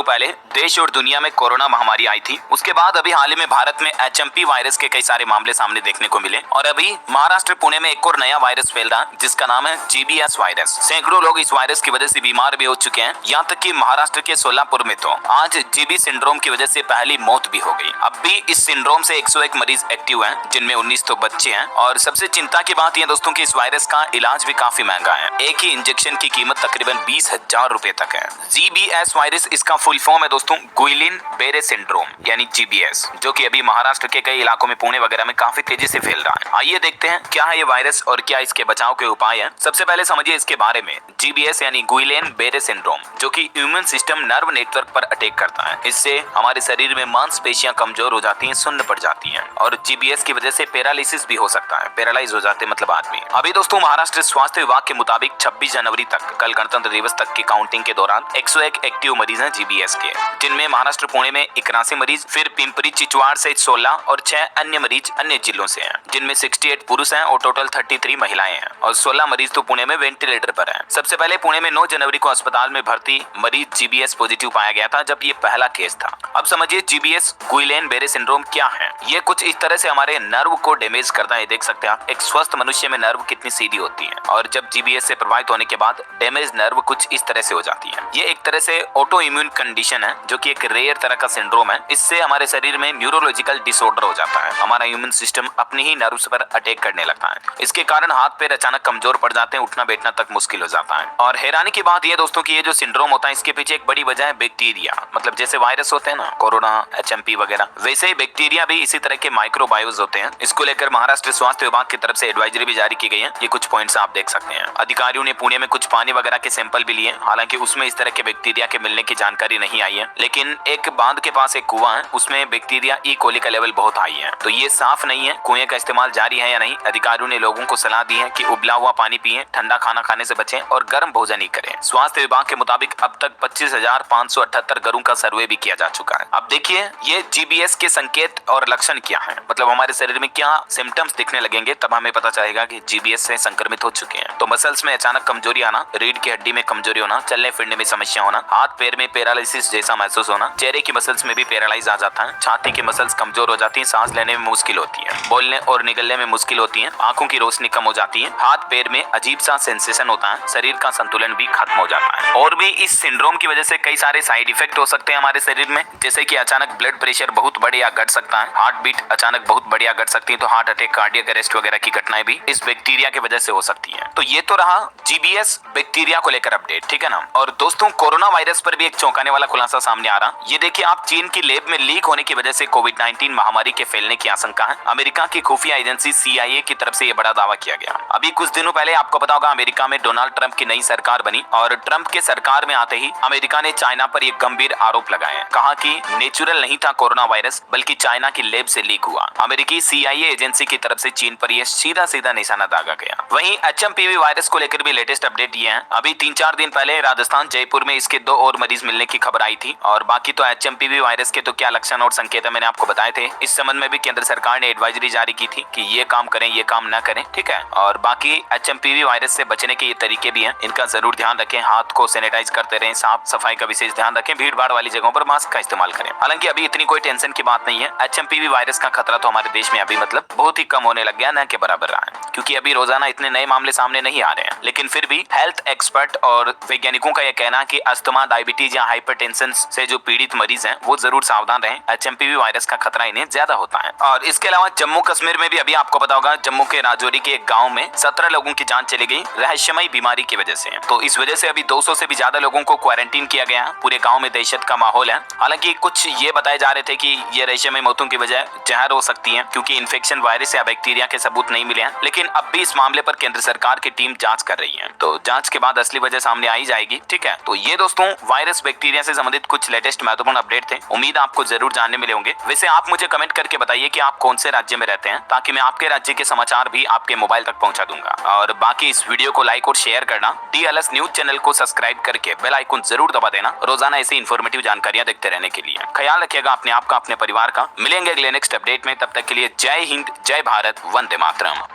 दिनों पहले देश और दुनिया में कोरोना महामारी आई थी। उसके बाद अभी हाल ही में भारत में HMP वायरस के कई सारे मामले सामने देखने को मिले और अभी महाराष्ट्र पुणे में एक और नया वायरस फैल रहा है जिसका नाम है GBS वायरस। सैकड़ों लोग इस वायरस की वजह से बीमार भी हो चुके हैं। यहाँ तक कि महाराष्ट्र के सोलापुर में तो आज GB सिंड्रोम की वजह से पहली मौत भी हो गई। अब भी इस सिंड्रोम से 101 मरीज एक्टिव हैं, जिनमें 19 तो बच्चे हैं। और सबसे चिंता की बात यह दोस्तों कि इस वायरस का इलाज भी काफी महंगा है। एक ही इंजेक्शन की कीमत तकरीबन 20,000 रुपए तक है। GBS वायरस इसका फुल फॉर्म है दोस्तों गुइलिन बेरे सिंड्रोम यानी GBS, जो कि अभी महाराष्ट्र के कई इलाकों में पुणे वगैरह में काफी तेजी से फैल रहा है। आइए देखते हैं क्या है ये वायरस और क्या इसके बचाव के उपाय हैं। सबसे पहले समझिए इसके बारे में। GBS यानी गुइलेन बेरे सिंड्रोम, जो कि इम्यून सिस्टम नर्व नेटवर्क पर अटैक करता है। इससे हमारे शरीर में मांसपेशियां कमजोर हो जाती हैं, सुन्न पड़ जाती हैं और GBS की वजह से पैरालिसिस भी हो सकता है। पैरालाइज हो जाते मतलब आदमी। अभी दोस्तों महाराष्ट्र स्वास्थ्य विभाग के मुताबिक 26 जनवरी तक, कल गणतंत्र दिवस तक की काउंटिंग के दौरान 101 एक्टिव मरीज हैं GBS के, जिनमें महाराष्ट्र पुणे में 81 मरीज, फिर पिंपरी चिचवाड़ से 16 और 6 अन्य मरीज अन्य जिलों से हैं, जिनमें 68 पुरुष हैं और टोटल 33 महिलाएं हैं और 16 मरीज तो पुणे में वेंटिलेटर पर हैं। सबसे पहले पुणे में 9 जनवरी को अस्पताल में भर्ती मरीज GBS पॉजिटिव पाया गया था, जब ये पहला केस था। अब समझिए GBS गुइलेन बेरे सिंड्रोम क्या है। ये कुछ इस तरह से हमारे नर्व को डैमेज करता है। देख सकते हैं आप एक स्वस्थ मनुष्य में नर्व कितनी सीधी होती है और जब GBS से प्रभावित होने के बाद डैमेज नर्व कुछ इस तरह से हो जाती है। ये एक तरह से ऑटो इम्यून कंडीशन है, जो कि एक रेयर तरह का सिंड्रोम है। इससे हमारे शरीर में न्यूरोलॉजिकल डिसऑर्डर हो जाता है। हमारा इम्यून सिस्टम अपनी ही नर्व्स पर अटैक करने लगता है। इसके कारण हाथ पैर अचानक कमजोर पड़ जाते हैं, उठना बैठना तक मुश्किल हो जाता है। और हैरानी की बात यह दोस्तों कि ये जो सिंड्रोम होता है इसके पीछे एक बड़ी वजह है बैक्टीरिया। मतलब जैसे वायरस होते हैं ना, कोरोना, HMP वगैरह, वैसे ही बैक्टीरिया भी इसी तरह के माइक्रोबायोज होते हैं। इसको लेकर महाराष्ट्र स्वास्थ्य विभाग की तरफ से एडवाइजरी भी जारी की गई है। ये कुछ पॉइंट्स आप देख सकते हैं। अधिकारियों ने पुणे में कुछ पानी वगैरह के सैंपल भी लिए, हालांकि उसमें इस तरह के बैक्टीरिया के मिलने की जानकारी नहीं आई है। लेकिन एक बांध के पास एक कुआं है, उसमें बैक्टीरिया ई कोली का लेवल बहुत हाई है, तो ये साफ नहीं है कुएं का इस्तेमाल जारी है या नहीं। अधिकारियों ने लोगों को सलाह दी है कि उबला हुआ पानी पिएं, ठंडा खाना खाने से बचें और गर्म भोजन ही करें। स्वास्थ्य विभाग के मुताबिक अब तक 25,578 घरों का सर्वे भी किया जा चुका है। अब देखिए ये GBS के संकेत और लक्षण क्या है, मतलब हमारे शरीर में क्या सिम्टम्स दिखने लगेंगे, तब हमें पता चलेगा कि GBS से संक्रमित हो चुके हैं। तो मसल्स में अचानक कमजोरी आना, रीढ़ की हड्डी में कमजोरी होना, चलने फिरने में समस्या होना, हाथ पैर में पैरालिसिस जैसा महसूस होना, चेहरे की मसल्स में भी पैरालाइज आ जाता है, छाती की मसल्स कमजोर हो जाती है, सांस लेने में मुश्किल होती है, बोलने और निगलने में मुश्किल होती है, आंखों की रोशनी कम हो जाती है, हाथ पैर में अजीब सा सेंसेशन होता है, शरीर का संतुलन भी खत्म हो जाता है। और भी इस सिंड्रोम की वजह से कई सारे साइड इफेक्ट हो सकते हैं हमारे शरीर में, जैसे कि अचानक ब्लड प्रेशर बहुत बढ़ या घट सकता है, हार्ट बीट अचानक बहुत बढ़ या घट सकती है, तो हार्ट अटैक, कार्डियक अरेस्ट वगैरह की घटनाएं भी इस बैक्टीरिया की वजह से हो सकती है। तो ये तो रहा GBS बैक्टीरिया को लेकर अपडेट, ठीक है ना। और दोस्तों कोरोना वायरस पर भी एक चौंकाने वाला खुलासा सामने आ रहा। ये देखिए आप, चीन की लैब में लीक होने की वजह से कोविड-19 महामारी के फैलने की आशंका है। अमेरिका की खुफिया एजेंसी CIA की तरफ से ये बड़ा दावा किया गया। अभी कुछ दिनों पहले आपको पता होगा अमेरिका में डोनाल्ड ट्रंप की नई सरकार बनी और ट्रंप के सरकार में आते ही अमेरिका ने चाइना पर एक गंभीर आरोप लगाए। कहा कि नेचुरल नहीं था कोरोना वायरस, बल्कि चाइना की लैब से लीक हुआ। अमेरिकी CIA एजेंसी की तरफ से चीन पर यह सीधा सीधा निशाना दागा गया। वहीं HMPV वायरस को लेकर भी लेटेस्ट अपडेट ये है। अभी 3-4 दिन पहले राजस्थान जयपुर में इसके 2 और मरीज मिलने की खबर आई थी। और बाकी तो HMPV वायरस के तो क्या लक्षण और संकेत है मैंने आपको बताए थे। इस संबंध में भी केंद्र सरकार ने एडवाइजरी जारी की थी कि ये काम करें, ये काम ना करें, ठीक है। और बाकी HMPV वायरस से बचने के ये तरीके भी हैं, इनका जरूर ध्यान रखें। हाथ को सैनिटाइज करते रहें, साफ सफाई का विशेष ध्यान रखें, भीड़ भाड़ वाली जगहों पर मास्क का इस्तेमाल करें। हालांकि अभी इतनी कोई टेंशन की बात नहीं है। HMPV वायरस का खतरा तो हमारे देश में अभी मतलब बहुत ही कम होने लग गया, न के बराबर रहा है, क्योंकि अभी रोजाना इतने नए मामले सामने नहीं आ रहे हैं। लेकिन फिर भी हेल्थ एक्सपर्ट और वैज्ञानिकों का यह कहना है कि अस्थमा, डायबिटीज या हाइपरटेंशन से जो पीड़ित मरीज हैं वो जरूर सावधान रहें। HMPV वायरस का खतरा इन्हें ज्यादा होता है। और इसके अलावा जम्मू कश्मीर में भी अभी आपको पता होगा, जम्मू के राजौरी के एक गाँव में 17 लोगों की जान चली गई रहस्यमयी बीमारी की वजह से। तो इस वजह से अभी 200 से भी ज्यादा लोगों को क्वारंटीन किया गया। पूरे गाँव में दहशत का माहौल है। हालांकि कुछ ये बताए जा रहे थे कि ये रहस्यमयी मौतों की वजह जहर हो सकती है, क्योंकि इन्फेक्शन वायरस या बैक्टीरिया के सबूत नहीं मिले हैं। लेकिन अब भी इस मामले पर केंद्र सरकार की टीम जांच कर रही है, तो जांच के बाद असली वजह सामने आई जाएगी, ठीक है। तो ये दोस्तों वायरस बैक्टीरिया से संबंधित कुछ लेटेस्ट महत्वपूर्ण अपडेट थे। उम्मीद आपको जरूर जानने मिले होंगे। वैसे आप मुझे कमेंट करके बताइए कि आप कौन से राज्य में रहते हैं, ताकि मैं आपके राज्य के समाचार भी आपके मोबाइल तक पहुंचा दूंगा। और बाकी इस वीडियो को लाइक और शेयर करना, DLS न्यूज चैनल को सब्सक्राइब करके बेल आइकन जरूर दबा देना, रोजाना ऐसी इन्फॉर्मेटिव जानकारियां देखते रहने के लिए। ख्याल रखिएगा अपने आप का, अपने परिवार का। मिलेंगे अगले नेक्स्ट अपडेट में, तब तक के लिए जय हिंद, जय भारत, वंदे मातरम।